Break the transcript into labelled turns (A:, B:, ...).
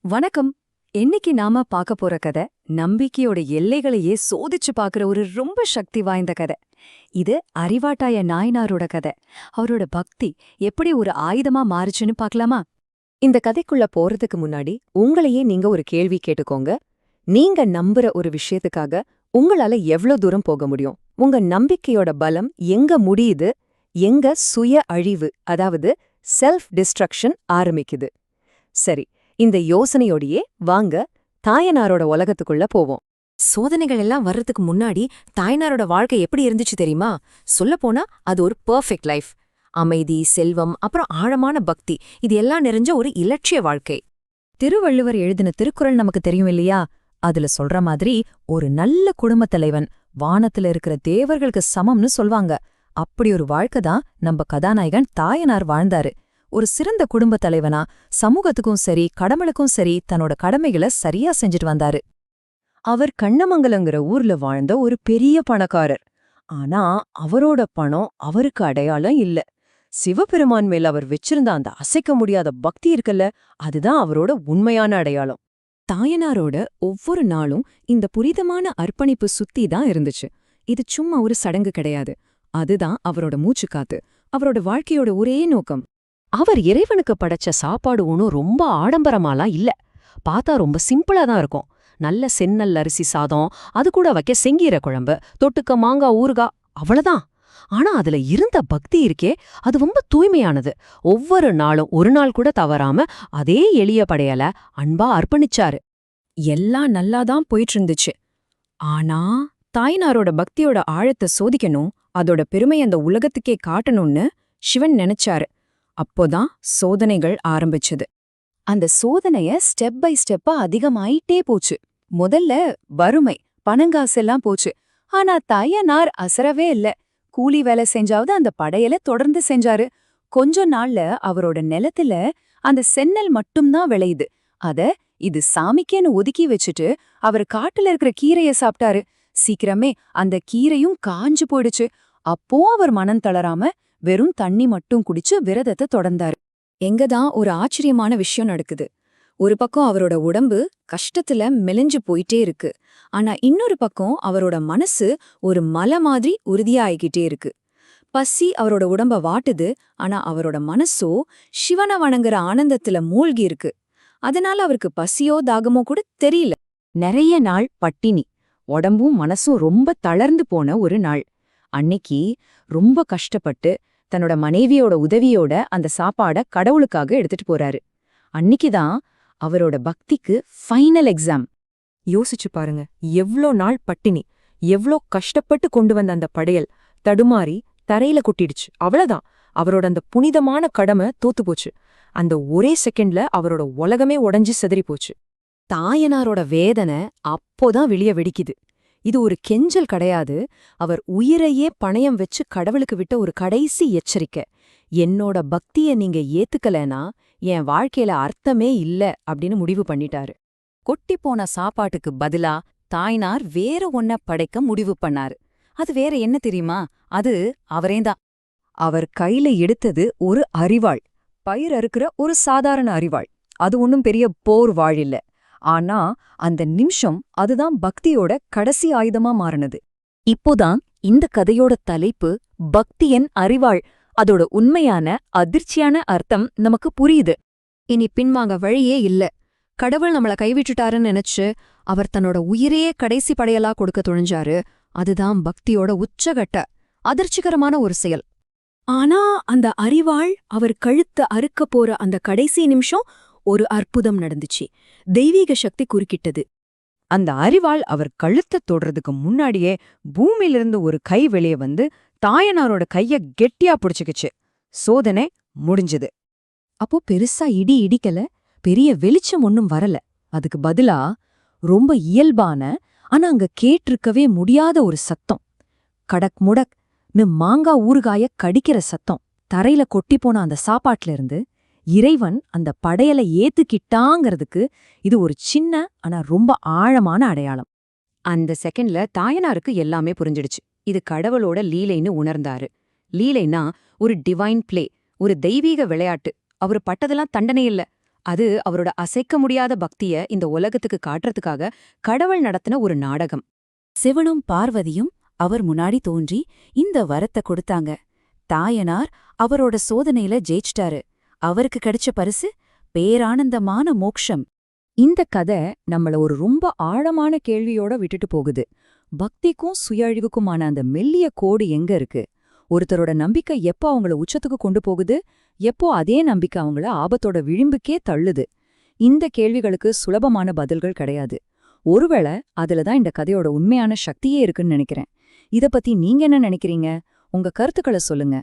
A: வணக்கம். இன்னைக்கு நாம பார்க்க போற கதை நம்பிக்கையோட எல்லைகளையே சோதிச்சு பார்க்கிற ஒரு ரொம்ப சக்தி வாய்ந்த கதை. இது அறிவாட்டாய நாயனாரோட கதை. அவரோட பக்தி எப்படி ஒரு ஆயுதமா மாறுச்சுன்னு பார்க்கலாமா?
B: இந்த கதைக்குள்ள போறதுக்கு முன்னாடி உங்களையே நீங்க ஒரு கேள்வி கேட்டுக்கோங்க. நீங்க நம்புற ஒரு விஷயத்துக்காக உங்களால எவ்ளோ தூரம் போக முடியும்? உங்க நம்பிக்கையோட பலம் எங்க முடியுது, எங்க சுய அழிவு அதாவது செல்ஃப் டிஸ்ட்ரக்ஷன் ஆரம்பிக்குது? சரி, இந்த யோசனையோடையே வாங்க தாயனாரோட உலகத்துக்குள்ள போவோம்.
C: சோதனைகள் எல்லாம் வர்றதுக்கு முன்னாடி தாய்னாரோட வாழ்க்கை எப்படி இருந்துச்சு தெரியுமா? சொல்லப்போனா அது ஒரு பெர்ஃபெக்ட் லைஃப். அமைதி, செல்வம், அப்புறம் ஆழமான பக்தி, இது எல்லாம் நிறைஞ்ச ஒரு இலட்சிய வாழ்க்கை.
A: திருவள்ளுவர் எழுதின திருக்குறள் நமக்கு தெரியும் இல்லையா? அதுல சொல்ற மாதிரி ஒரு நல்ல குடும்பத் தலைவன் வானத்துல இருக்கிற தேவர்களுக்கு சமம்னு சொல்வாங்க. அப்படி ஒரு வாழ்க்கை தான் நம்ம கதாநாயகன் தாயனார் வாழ்ந்தாரு. ஒரு சிறந்த குடும்பத் தலைவனா சமூகத்துக்கும் சரி கடவுளுக்கும் சரி தன்னோட கடமைகளை சரியா செஞ்சுட்டு வந்தாரு.
B: அவர் கண்ணமங்கலங்கிற ஊர்ல வாழ்ந்த ஒரு பெரிய பணக்காரர். ஆனா அவரோட பணம் அவருக்கு அடையாளம் இல்ல. சிவபெருமான் மேல அவர் வச்சிருந்த அந்த அசைக்க முடியாத பக்தி இருக்குல்ல, அதுதான் அவரோட உண்மையான அடையாளம்.
A: தாயனாரோட ஒவ்வொரு நாளும் இந்த புனிதமான அர்ப்பணிப்பு சுத்தி தான் இருந்துச்சு. இது சும்மா ஒரு சடங்கு கிடையாது. அதுதான் அவரோட மூச்சுக்காத்து, அவரோட வாழ்க்கையோட ஒரே நோக்கம்.
B: அவர் இறைவனுக்கு படைச்ச சாப்பாடு ஒன்றும் ரொம்ப ஆடம்பரமாலாம் இல்ல. பார்த்தா ரொம்ப சிம்பிளா தான் இருக்கும். நல்ல செந்நெல் அரிசி சாதம், அது கூட வைக்க செங்கீரை குழம்பு, தொட்டுக்க மாங்காய் ஊறுகாய், அவ்வளவுதான். ஆனா அதுல இருந்த பக்தி இருக்கே, அது ரொம்ப தூய்மையானது. ஒவ்வொரு நாளும் ஒரு நாள் கூட தவறாம அதே எளிய படையல அன்பா அர்ப்பணிச்சாரு.
A: எல்லாம் நல்லாதான் போயிட்டு இருந்துச்சு. ஆனா தாய்னாரோட பக்தியோட ஆழத்தை சோதிக்கணும், அதோட பெருமை அந்த உலகத்துக்கே காட்டணும்னு சிவன் நினைச்சாரு. அப்போதான் சோதனைகள் ஆரம்பிச்சது. அந்த சோதனைய ஸ்டெப் பை ஸ்டெப்பா அதிகமாயிட்டே போச்சு. முதல்ல வறுமை, பணங்காசெல்லாம் போச்சு. ஆனா தாயனார் அசரவே இல்ல. கூலி வேலை செஞ்சாவது அந்த படையல தொடர்ந்து செஞ்சாரு. கொஞ்ச நாள்ல அவரோட நிலத்துல அந்த செந்நெல் மட்டும்தான் விளையுது. இது சாமிக்கேன்னு ஒதுக்கி வச்சுட்டு அவர் காட்டுல இருக்கிற கீரைய சாப்பிட்டாரு. சீக்கிரமே அந்த கீரையும் காஞ்சு போயிடுச்சு. அப்போ அவர் மனம் தளராம வெறும் தண்ணி மட்டும் குடிச்சு விரதத்தை தொடர்ந்தாரு. எங்கதான் ஒரு ஆச்சரியமான விஷயம் நடக்குது. ஒரு பக்கம் அவரோட உடம்பு கஷ்டத்துல மெலிஞ்சு போயிட்டே இருக்கு. ஆனா இன்னொரு பக்கம் அவரோட மனசு ஒரு மலை மாதிரி உறுதியாகிக்கிட்டே இருக்கு. பசி அவரோட உடம்ப வாட்டுது. ஆனா அவரோட மனசோ சிவனை வணங்குற ஆனந்தத்துல மூழ்கி இருக்கு. அதனால அவருக்கு பசியோ தாகமோ கூட தெரியல.
B: நிறைய நாள் பட்டினி, உடம்பும் மனசும் ரொம்ப தளர்ந்து போன ஒரு நாள். அன்னைக்கு ரொம்ப கஷ்டப்பட்டு தன்னோட மனைவியோட உதவியோட அந்த சாப்பாட கடவுளுக்காக எடுத்துட்டு போறாரு. அன்னிக்குதான் அவரோட பக்திக்கு ஃபைனல் எக்ஸாம். யோசிச்சு பாருங்க, எவ்ளோ நாள் பட்டினி, எவ்ளோ கஷ்டப்பட்டு கொண்டு வந்த அந்த படையல் தடுமாறி தரையில கொட்டிடுச்சு. அவ்வளவுதான், அவரோட அந்த புனிதமான கடமை தோத்து போச்சு. அந்த ஒரே செகண்ட்ல அவரோட உலகமே உடைஞ்சு சிதறி போச்சு. தாயனாரோட வேதனை அப்போதான் வெளிய வெடிக்குது. இது ஒரு கெஞ்சல் கிடையாது, அவர் உயிரையே பணயம் வச்சு கடவுளுக்கு விட்ட ஒரு கடைசி எச்சரிக்கை. என்னோட பக்திய நீங்க ஏத்துக்கலனா என் வாழ்க்கையில அர்த்தமே இல்ல அப்படின்னு முடிவு பண்ணிட்டாரு. கொட்டிப்போன சாப்பாட்டுக்கு பதிலா தாய்னார் வேற ஒன்ன படைக்க முடிவு பண்ணாரு. அது வேற என்ன தெரியுமா? அது அவரேதான். அவர் கையில எடுத்தது ஒரு அரிவாள். பயிர் அறுக்கிற ஒரு சாதாரண அரிவாள். அது ஒன்னும் பெரிய போர் வாழ் இல்ல. ஆனா அந்த நிமிஷம் அதுதான் பக்தியோட கடைசி ஆயுதமா மாறினது. இப்போதான் இந்த கதையோட தலைப்பு பக்தியின் அரிவாள். அதோட உண்மையான அதிர்ச்சியான அர்த்தம் நமக்கு புரியுது. இனி பின்வாங்க வழியே இல்ல. கடவுள் நம்மள கைவிட்டுட்டாருன்னு நினைச்சு அவர் தன்னோட உயிரையே கடைசி படையலா கொடுக்க துணிஞ்சாரு. அதுதான் பக்தியோட உச்சகட்ட அதிர்ச்சிகரமான ஒரு செயல். ஆனா அந்த அரிவாள் அவர் கழுத்த அறுக்க போற அந்த கடைசி நிமிஷம் ஒரு அற்புதம் நடந்துச்சு. தெய்வீக சக்தி குறுக்கிட்டது. அந்த அரிவாள் அவர் கழுத்த தொடுறதுக்கு முன்னாடியே பூமியிலிருந்து ஒரு கை வெளியே வந்து தாயனாரோட கைய கெட்டியா புடிச்சுக்கிச்சு. சோதனை முடிஞ்சது. அப்போ பெருசா இடி இடிக்கல, பெரிய வெளிச்சம் ஒன்னும் வரல. அதுக்கு பதிலா ரொம்ப இயல்பான, ஆனா அங்க கேட்டிருக்கவே முடியாத ஒரு சத்தம். கடக் முடக்னு மாங்காய் ஊறுகாய கடிக்கிற சத்தம். தரையில கொட்டிப்போன அந்த சாப்பாட்டுல இருந்து இறைவன் அந்த படையலை ஏத்துக்கிட்டாங்கிறதுக்கு இது ஒரு சின்ன ஆனா ரொம்ப ஆழமான அடையாளம். அந்த செகண்ட்ல தாயனாருக்கு எல்லாமே புரிஞ்சிடுச்சு. இது கடவுளோட லீலைன்னு உணர்ந்தாரு. லீலைனா ஒரு டிவைன் பிளே, ஒரு தெய்வீக விளையாட்டு. அவரு பட்டதெல்லாம் தண்டனை இல்ல, அது அவரோட அசைக்க முடியாத பக்திய இந்த உலகத்துக்கு காட்டுறதுக்காக கடவுள் நடத்தின ஒரு நாடகம்.
D: சிவனும் பார்வதியும் அவர் முன்னாடி தோன்றி இந்த வரத்தை கொடுத்தாங்க. தாயனார் அவரோட சோதனையில ஜெயிச்சிட்டாரு. அவருக்கு கிடைச்ச பரிசு பேரானந்தமான மோக்ஷம்.
B: இந்த கதை நம்மள ஒரு ரொம்ப ஆழமான கேள்வியோட விட்டுட்டு போகுது. பக்திக்கும் சுயஅழிவுக்குமான அந்த மெல்லிய கோடு எங்க இருக்கு? ஒருத்தரோட நம்பிக்கை எப்போ அவங்கள உச்சத்துக்கு கொண்டு போகுது, எப்போ அதே நம்பிக்கை அவங்கள ஆபத்தோட விளிம்புக்கே தள்ளுது? இந்த கேள்விகளுக்கு சுலபமான பதில்கள் கிடையாது. ஒருவேளை அதுலதான் இந்த கதையோட உண்மையான சக்தியே இருக்குன்னு நினைக்கிறேன். இத பத்தி நீங்க என்ன நினைக்கிறீங்க? உங்க கருத்துக்களை சொல்லுங்க.